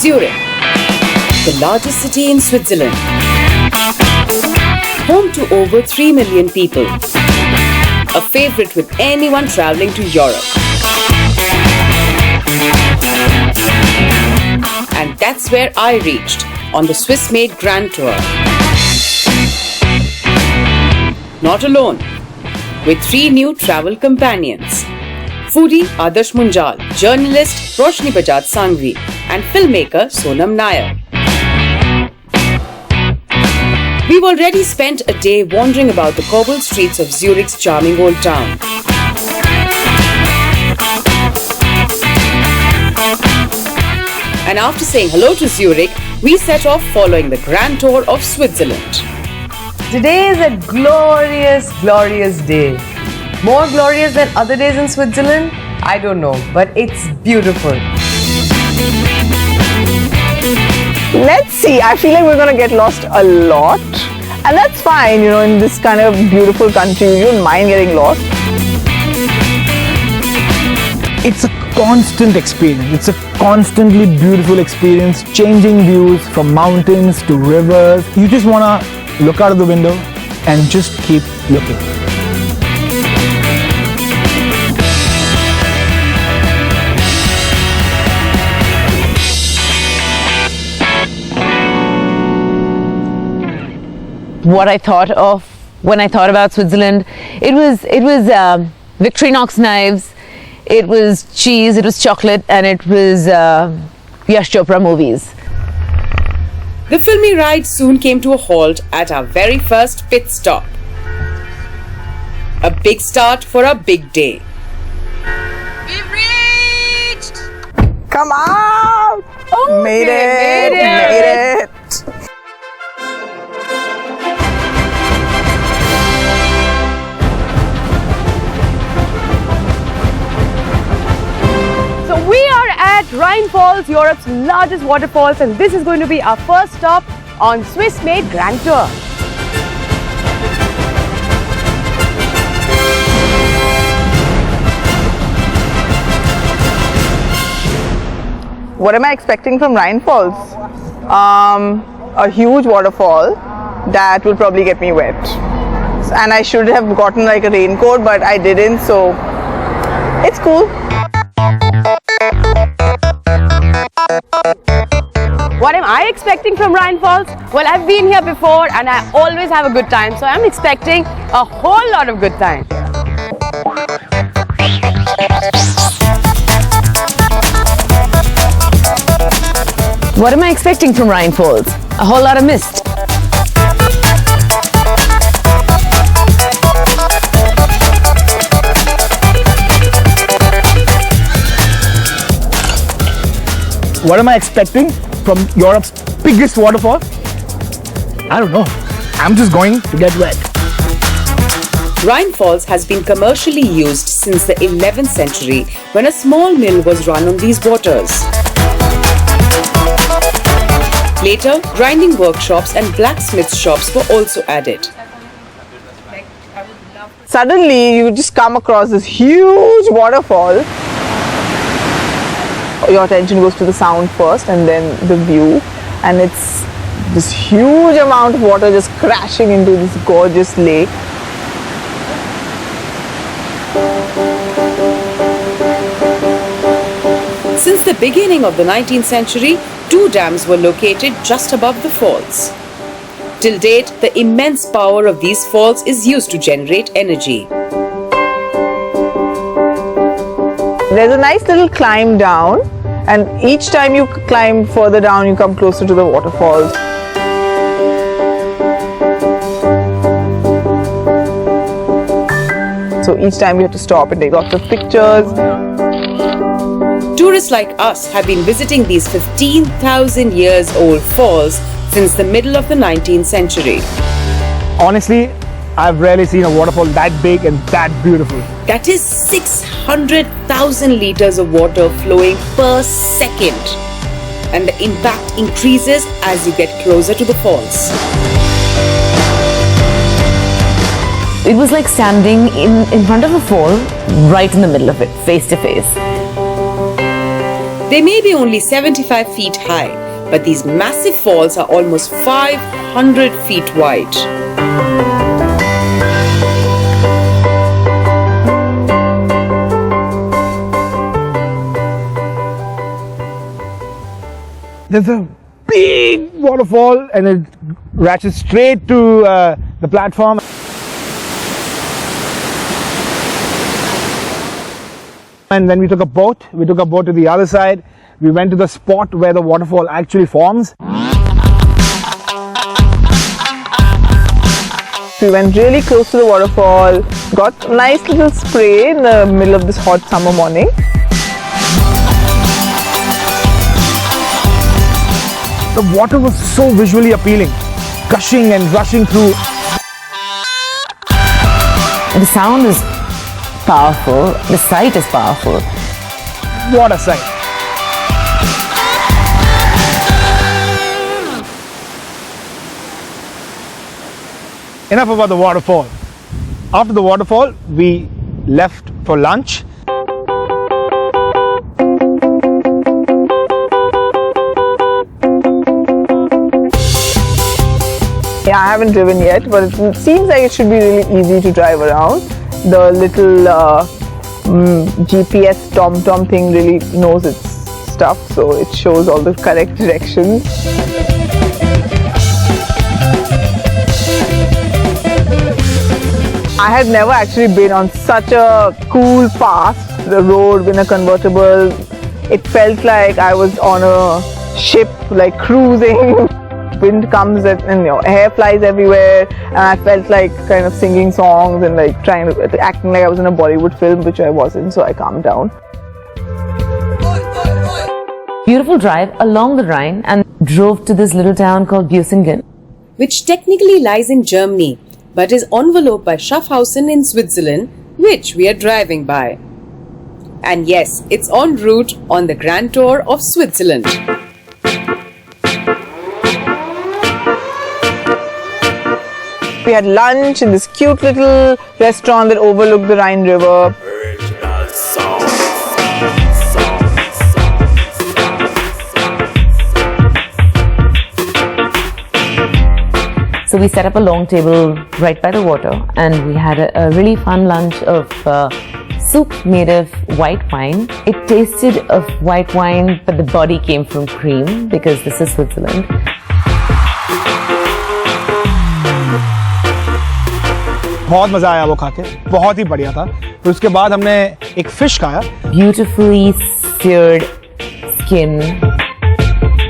Zurich, the largest city in Switzerland, home to over 3 million people, a favorite with anyone traveling to Europe. And that's where I reached on the Swiss-made Grand Tour. Not alone, with 3 new travel companions. Foodie Adarsh Munjal, journalist Roshni Bajaj Sangvi, and filmmaker Sonam Nair. We've already spent a day wandering about the cobbled streets of Zurich's charming old town. And after saying hello to Zurich, we set off following the Grand Tour of Switzerland. Today is a glorious, glorious day. More glorious than other days in Switzerland? I don't know, but it's beautiful. Let's see. I feel like we're going to get lost a lot. And that's fine, in this kind of beautiful country, you don't mind getting lost. It's a constant experience. It's a constantly beautiful experience, changing views from mountains to rivers. You just want to look out of the window and just keep looking. What I thought of when I thought about Switzerland, it was Victorinox knives, it was cheese, it was chocolate, and it was Yash Chopra movies. The filmy ride soon came to a halt at our very first pit stop. A big start for a big day. We've reached! Come out! Okay, Made it! So we are at Rhine Falls, Europe's largest waterfalls, and this is going to be our first stop on Swiss-made Grand Tour. What am I expecting from Rhine Falls? A huge waterfall that will probably get me wet. And I should have gotten like a raincoat, but I didn't, so it's cool. What am I expecting from Rhine Falls? Well, I've been here before and I always have a good time, so I'm expecting a whole lot of good time. What am I expecting from Rhine Falls? A whole lot of mist. What am I expecting from Europe's biggest waterfall? I don't know. I'm just going to get wet. Rhine Falls has been commercially used since the 11th century when a small mill was run on these waters. Later, grinding workshops and blacksmith shops were also added. Suddenly, you just come across this huge waterfall. Your attention goes to the sound first and then the view, and it's this huge amount of water just crashing into this gorgeous lake. Since the beginning of the 19th century, 2 dams were located just above the falls. Till date, the immense power of these falls is used to generate energy. There's a nice little climb down, and each time you climb further down, you come closer to the waterfalls. So each time we have to stop and take lots of pictures. Tourists like us have been visiting these 15,000 years old falls since the middle of the 19th century. Honestly, I've rarely seen a waterfall that big and that beautiful. That is 600,000 liters of water flowing per second. And the impact increases as you get closer to the falls. It was like standing in front of a fall, right in the middle of it, face to face. They may be only 75 feet high, but these massive falls are almost 500 feet wide. There's a big waterfall and it ratchets straight to the platform. And then we took a boat to the other side. We went to the spot where the waterfall actually forms. We went really close to the waterfall, got a nice little spray in the middle of this hot summer morning. The water was so visually appealing, gushing and rushing through. The sound is powerful, the sight is powerful. What a sight. Enough about the waterfall. After the waterfall, we left for lunch. Yeah, I haven't driven yet, but it seems like it should be really easy to drive around. The little GPS TomTom thing really knows its stuff, so it shows all the correct directions. I had never actually been on such a cool path, the road in a convertible. It felt like I was on a ship, like cruising. Wind comes and hair flies everywhere, and I felt like kind of singing songs and like acting like I was in a Bollywood film, which I wasn't, so I calmed down. Beautiful drive along the Rhine and drove to this little town called Busingen, which technically lies in Germany, but is enveloped by Schaffhausen in Switzerland, which we are driving by. And yes, it's en route on the Grand Tour of Switzerland. We had lunch in this cute little restaurant that overlooked the Rhine River. so we set up a long table right by the water and we had a really fun lunch of soup made of white wine. It tasted of white wine, but the body came from cream because this is Switzerland. बहुत मजा आया वो खाके, बहुत ही बढ़िया था। फिर उसके बाद हमने एक फिश खाया। Beautifully seared skin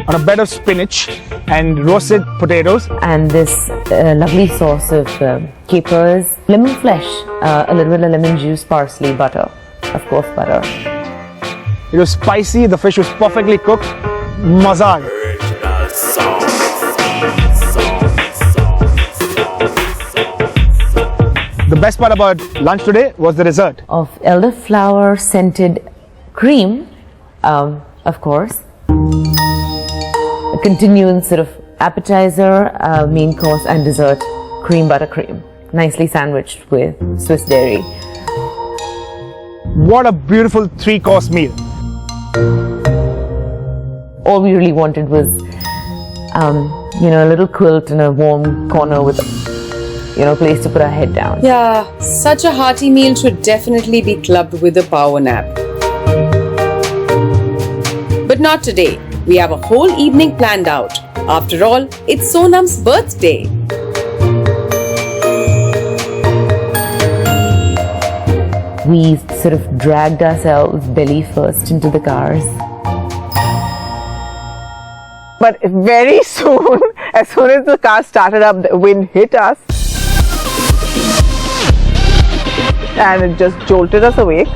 on a bed of spinach and roasted potatoes. And this lovely sauce of capers, lemon flesh, a little bit of lemon juice, parsley, butter, of course butter. It was spicy, the fish was perfectly cooked. Maza aa gaya. The best part about lunch today was the dessert. Of elderflower scented cream, of course. A continuing sort of appetizer, main course and dessert, cream buttercream. Nicely sandwiched with Swiss dairy. What a beautiful 3-course meal. All we really wanted was, a little quilt in a warm corner with a place to put our head down. Yeah, such a hearty meal should definitely be clubbed with a power nap. But not today. We have a whole evening planned out. After all, it's Sonam's birthday. We sort of dragged ourselves belly first into the cars. But very soon, as soon as the car started up, the wind hit us. And it just jolted us awake.